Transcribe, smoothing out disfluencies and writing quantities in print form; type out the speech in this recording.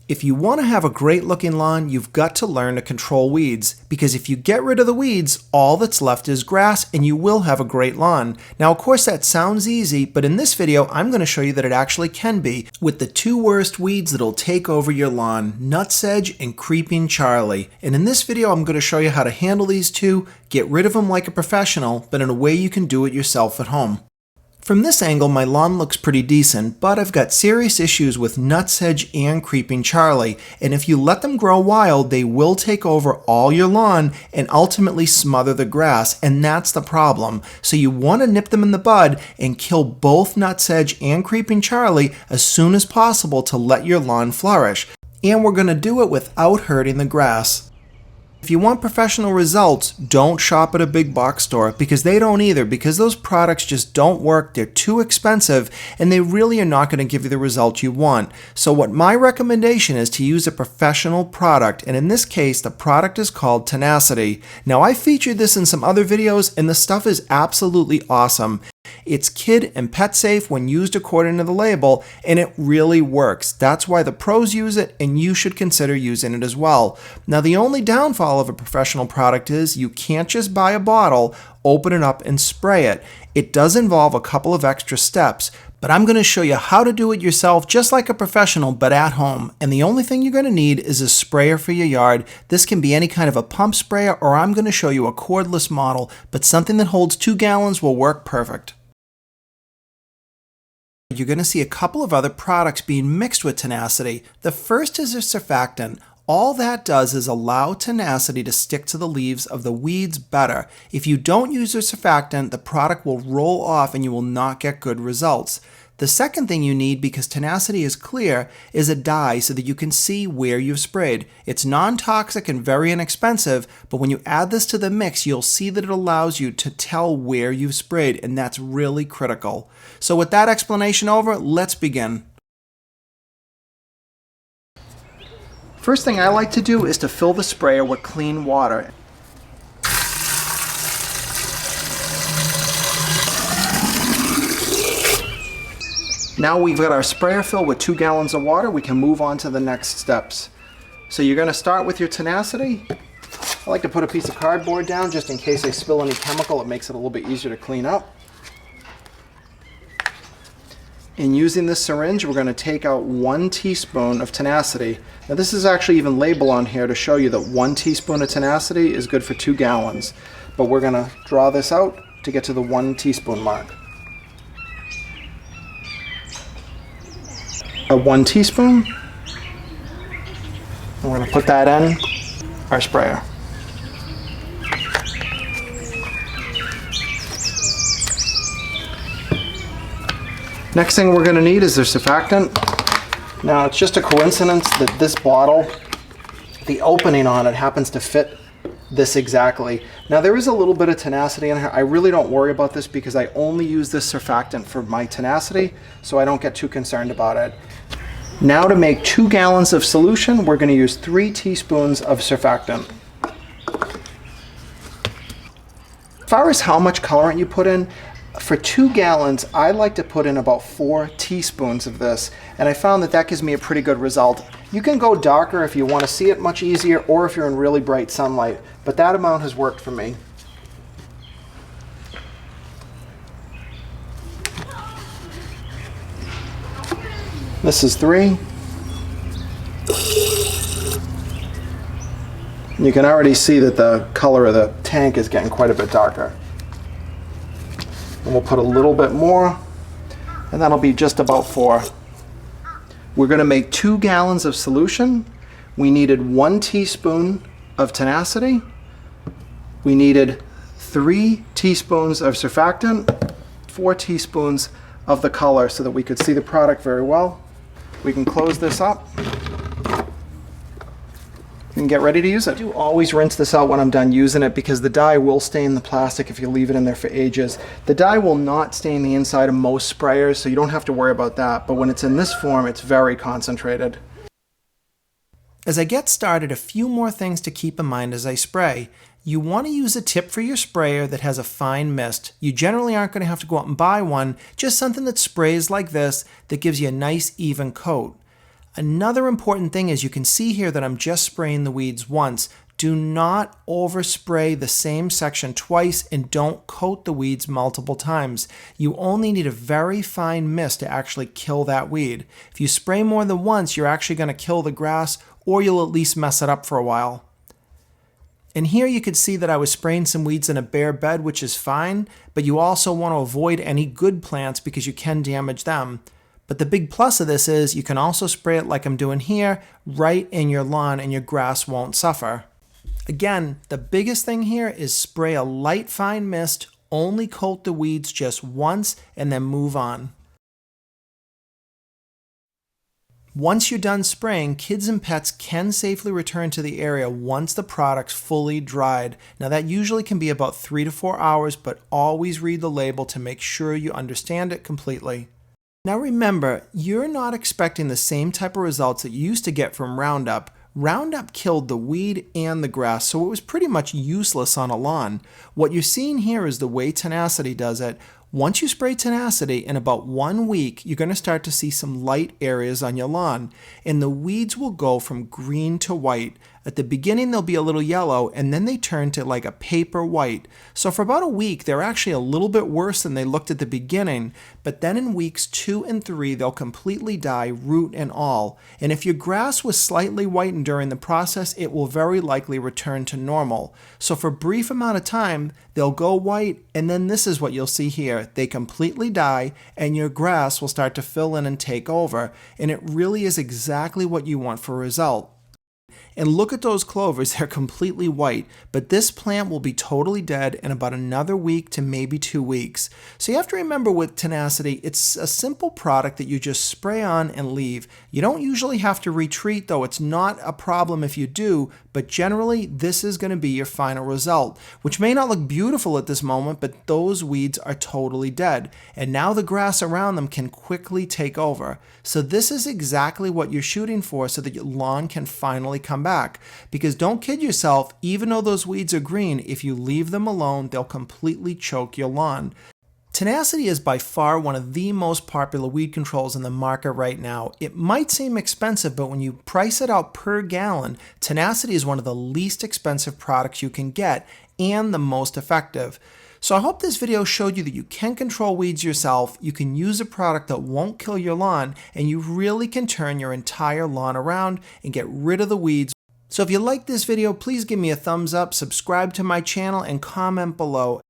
If you want to have a great looking lawn, you've got to learn to control weeds, because if you get rid of the weeds, all that's left is grass and you will have a great lawn. Now, of course, that sounds easy, but in this video, I'm going to show you that it actually can be, with the two worst weeds that'll take over your lawn, Nutsedge and Creeping Charlie. And in this video, I'm going to show you how to handle these two, get rid of them like a professional, but in a way you can do it yourself at home. From this angle, my lawn looks pretty decent, but I've got serious issues with Nutsedge and Creeping Charlie, and if you let them grow wild, they will take over all your lawn and ultimately smother the grass, and that's the problem. So you want to nip them in the bud and kill both Nutsedge and Creeping Charlie as soon as possible to let your lawn flourish. And we're going to do it without hurting the grass. If you want professional results, don't shop at a big box store, because they don't either, because those products just don't work, they're too expensive, and they really are not going to give you the result you want. So what my recommendation is to use a professional product, and in this case, the product is called Tenacity. Now, I featured this in some other videos, and the stuff is absolutely awesome. It's kid and pet safe when used according to the label, and it really works. That's why the pros use it, and you should consider using it as well. Now, the only downfall of a professional product is you can't just buy a bottle, open it up, and spray it. It does involve a couple of extra steps, but I'm going to show you how to do it yourself just like a professional, but at home. And the only thing you're going to need is a sprayer for your yard. This can be any kind of a pump sprayer, or I'm going to show you a cordless model, but something that holds 2 gallons will work perfect. You're going to see a couple of other products being mixed with Tenacity. The first is a surfactant. All that does is allow Tenacity to stick to the leaves of the weeds better. If you don't use a surfactant, the product will roll off and you will not get good results. The second thing you need, because Tenacity is clear, is a dye so that you can see where you've sprayed. It's non-toxic and very inexpensive, but when you add this to the mix, you'll see that it allows you to tell where you've sprayed, and that's really critical. So with that explanation over, let's begin. First thing I like to do is to fill the sprayer with clean water. Now we've got our sprayer filled with 2 gallons of water, we can move on to the next steps. So you're going to start with your Tenacity. I like to put a piece of cardboard down just in case I spill any chemical. It makes it a little bit easier to clean up. And using this syringe, we're going to take out 1 teaspoon of Tenacity. Now this is actually even labeled on here to show you that 1 teaspoon of Tenacity is good for 2 gallons. But we're going to draw this out to get to the 1 teaspoon mark. 1 teaspoon. And we're going to put that in our sprayer. Next thing we're going to need is the surfactant. Now, it's just a coincidence that this bottle, the opening on it happens to fit this exactly. Now, there is a little bit of Tenacity in here. I really don't worry about this because I only use this surfactant for my Tenacity, so I don't get too concerned about it. Now, to make 2 gallons of solution, we're going to use 3 teaspoons of surfactant. As far as how much colorant you put in, for 2 gallons, I like to put in about 4 teaspoons of this, and I found that that gives me a pretty good result. You can go darker if you want to see it much easier, or if you're in really bright sunlight, but that amount has worked for me. This is 3. You can already see that the color of the tank is getting quite a bit darker. And we'll put a little bit more, and that'll be just about 4. We're going to make 2 gallons of solution. We needed 1 teaspoon of Tenacity. We needed 3 teaspoons of surfactant, 4 teaspoons of the color so that we could see the product very well. We can close this up and get ready to use it. I do always rinse this out when I'm done using it, because the dye will stain the plastic if you leave it in there for ages. The dye will not stain the inside of most sprayers, so you don't have to worry about that, but when it's in this form, it's very concentrated. As I get started, a few more things to keep in mind as I spray. You want to use a tip for your sprayer that has a fine mist. You generally aren't going to have to go out and buy one, just something that sprays like this that gives you a nice even coat. Another important thing is you can see here that I'm just spraying the weeds once. Do not overspray the same section twice and don't coat the weeds multiple times. You only need a very fine mist to actually kill that weed. If you spray more than once, you're actually going to kill the grass, or you'll at least mess it up for a while. And here you could see that I was spraying some weeds in a bare bed, which is fine, but you also want to avoid any good plants because you can damage them. But the big plus of this is you can also spray it like I'm doing here, right in your lawn, and your grass won't suffer. Again, the biggest thing here is spray a light fine mist, only coat the weeds just once, and then move on. Once you're done spraying, kids and pets can safely return to the area once the product's fully dried. Now that usually can be about 3 to 4 hours, but always read the label to make sure you understand it completely. Now remember, you're not expecting the same type of results that you used to get from Roundup. Roundup killed the weed and the grass, so it was pretty much useless on a lawn. What you're seeing here is the way Tenacity does it. Once you spray Tenacity, in about 1 week, you're going to start to see some light areas on your lawn, and the weeds will go from green to white. At the beginning, they'll be a little yellow, and then they turn to like a paper white. So for about a week, they're actually a little bit worse than they looked at the beginning, but then in weeks 2 and 3, they'll completely die, root and all. And if your grass was slightly whitened during the process, it will very likely return to normal. So for a brief amount of time, they'll go white, and then this is what you'll see here. They completely die, and your grass will start to fill in and take over, and it really is exactly what you want for a result. And look at those clovers, they're completely white, but this plant will be totally dead in about another week to maybe 2 weeks. So you have to remember with Tenacity, it's a simple product that you just spray on and leave. You don't usually have to retreat, though it's not a problem if you do, but generally this is going to be your final result, which may not look beautiful at this moment, but those weeds are totally dead. And now the grass around them can quickly take over. So this is exactly what you're shooting for so that your lawn can finally come back. Because don't kid yourself, even though those weeds are green, if you leave them alone, they'll completely choke your lawn. Tenacity is by far one of the most popular weed controls in the market right now. It might seem expensive, but when you price it out per gallon, Tenacity is one of the least expensive products you can get and the most effective. So I hope this video showed you that you can control weeds yourself, you can use a product that won't kill your lawn, and you really can turn your entire lawn around and get rid of the weeds. So if you liked this video, please give me a thumbs up, subscribe to my channel, and comment below.